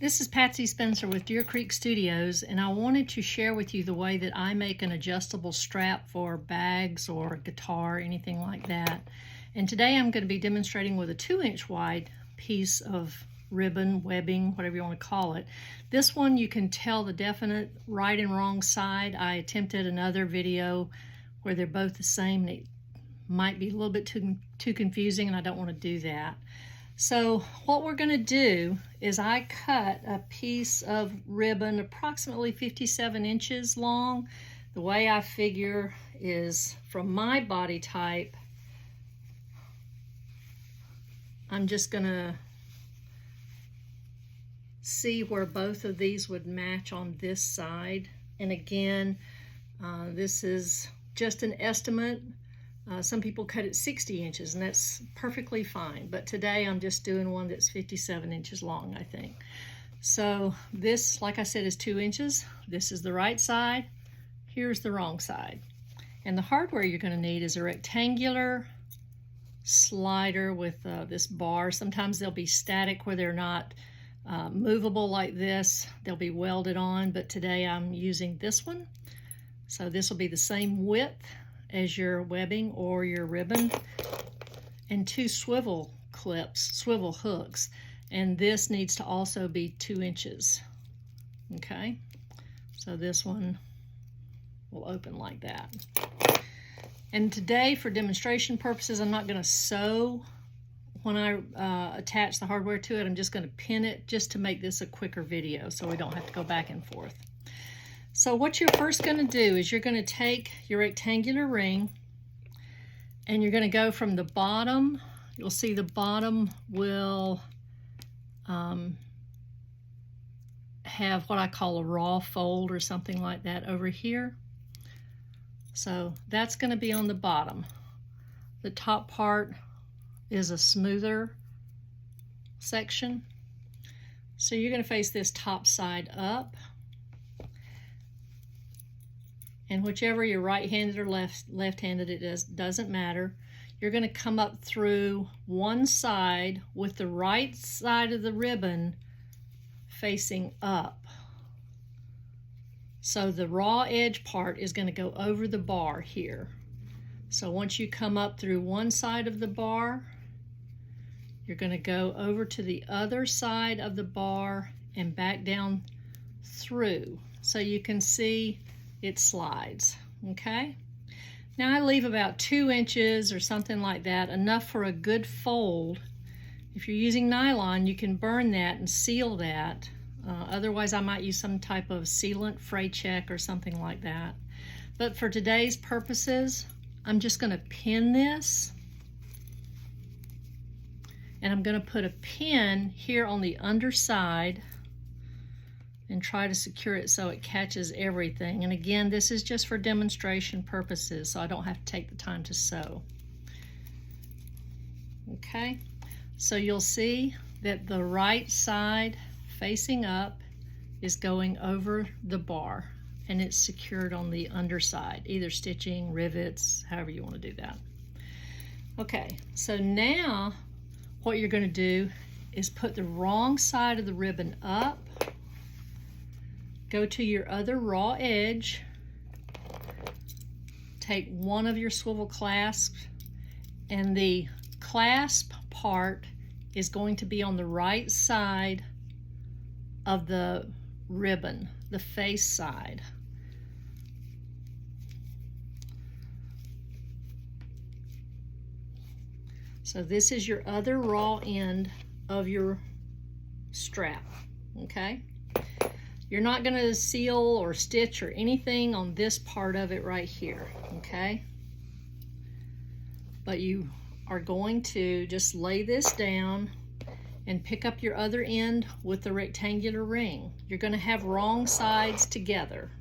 This is Patsy Spencer with Deer Creek Studios, and I wanted to share with you the way that I make an adjustable strap for bags or guitar, anything like that. And today I'm going to be demonstrating with a 2-inch wide piece of ribbon, webbing, whatever you want to call it. This one you can tell the definite right and wrong side. I attempted another video where they're both the same, and it might be a little bit too confusing, and I don't want to do that. So what we're going to do is I cut a piece of ribbon approximately 57 inches long. The way I figure is from my body type, I'm just going to see where both of these would match on this side. And again, this is just an estimate. Some people cut it 60 inches, and that's perfectly fine. But today I'm just doing one that's 57 inches long, I think. So this, like I said, is 2 inches. This is the right side. Here's the wrong side. And the hardware you're going to need is a rectangular slider with this bar. Sometimes they'll be static where they're not movable like this. They'll be welded on, but today I'm using this one. So this will be the same width as your webbing or your ribbon, and 2 swivel clips, swivel hooks, and this needs to also be 2 inches. Okay, so this one will open like that. And today, for demonstration purposes, I'm not going to sew when I attach the hardware to it. I'm just going to pin it just to make this a quicker video so we don't have to go back and forth. So what you're first going to do is you're going to take your rectangular ring and you're going to go from the bottom. You'll see the bottom will have what I call a raw fold or something like that over here. So that's going to be on the bottom. The top part is a smoother section. So you're going to face this top side up. And whichever you're right-handed or left-handed, it doesn't matter. You're going to come up through one side with the right side of the ribbon facing up. So the raw edge part is going to go over the bar here. So once you come up through one side of the bar, you're going to go over to the other side of the bar and back down through. So you can see it slides, okay? Now I leave about 2 inches or something like that, enough for a good fold. If you're using nylon, you can burn that and seal that. Otherwise, I might use some type of sealant, fray check, or something like that. But for today's purposes, I'm just gonna pin this, and I'm gonna put a pin here on the underside and try to secure it so it catches everything. And again, this is just for demonstration purposes, so I don't have to take the time to sew. Okay, so you'll see that the right side facing up is going over the bar, and it's secured on the underside, either stitching, rivets, however you want to do that. Okay, so now what you're going to do is put the wrong side of the ribbon up, go to your other raw edge, take one of your swivel clasps, and the clasp part is going to be on the right side of the ribbon, the face side. So this is your other raw end of your strap, okay? You're not going to seal or stitch or anything on this part of it right here, okay? But you are going to just lay this down and pick up your other end with the rectangular ring. You're going to have wrong sides together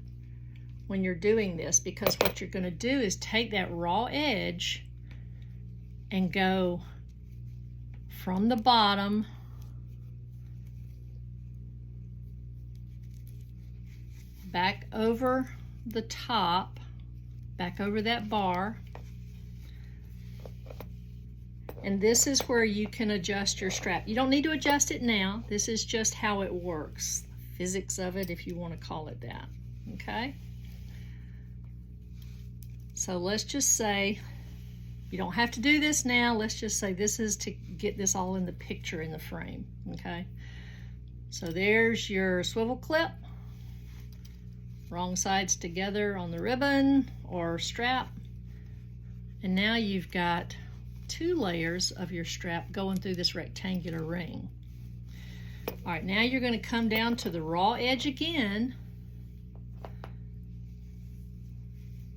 when you're doing this, because what you're going to do is take that raw edge and go from the bottom back over the top, back over that bar, And this is where you can adjust your strap. You don't need to adjust it now. This is just how it works. Physics of it, if you want to call it that. Okay? So let's just say, you don't have to do this now. Let's just say this is to get this all in the picture, in the frame. Okay? So there's your swivel clip. Wrong sides together on the ribbon or strap. And now you've got 2 layers of your strap going through this rectangular ring. All right, now you're going to come down to the raw edge again.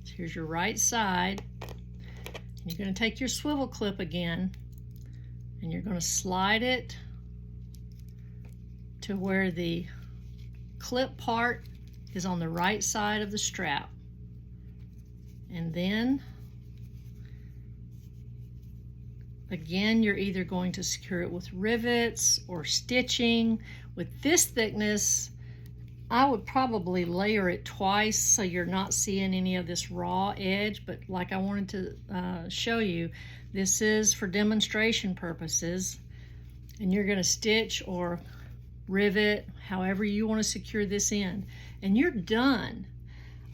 So here's your right side. You're going to take your swivel clip again, and you're going to slide it to where the clip part is on the right side of the strap. And then again, you're either going to secure it with rivets or stitching. With this thickness, I would probably layer it twice so you're not seeing any of this raw edge, but like I wanted to show you, this is for demonstration purposes, and you're going to stitch or rivet, however you want to secure this in, and you're done.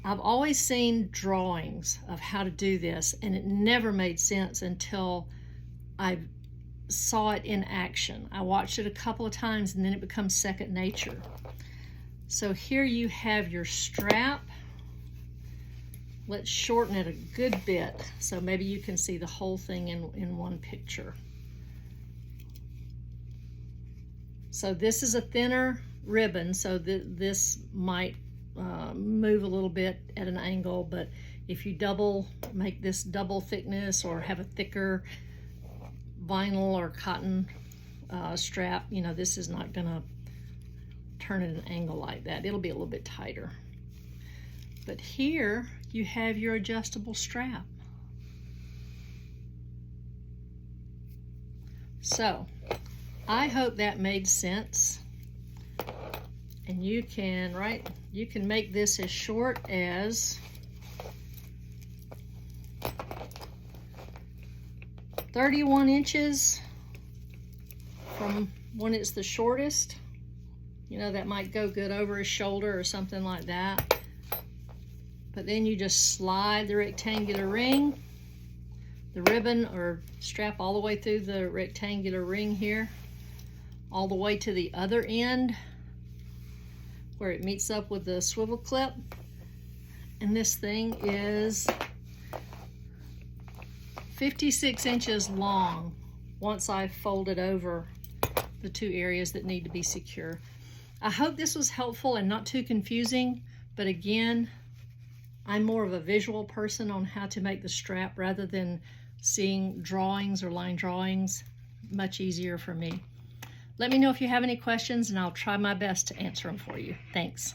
I've always seen drawings of how to do this, and it never made sense until I saw it in action. I watched it a couple of times and then it becomes second nature. So here you have your strap. Let's shorten it a good bit so maybe you can see the whole thing in one picture. So this is a thinner ribbon, so this might move a little bit at an angle, but if you make this double thickness or have a thicker vinyl or cotton strap, you know, this is not gonna turn at an angle like that. It'll be a little bit tighter. But here you have your adjustable strap. So I hope that made sense. And you can make this as short as 31 inches from when it's the shortest. You know, that might go good over his shoulder or something like that. But then you just slide the rectangular ring, the ribbon or strap all the way through the rectangular ring here, all the way to the other end where it meets up with the swivel clip. And this thing is 56 inches long once I folded over the 2 areas that need to be secure. I hope this was helpful and not too confusing, but again, I'm more of a visual person on how to make the strap rather than seeing drawings or line drawings. Much easier for me. Let me know if you have any questions and I'll try my best to answer them for you. Thanks.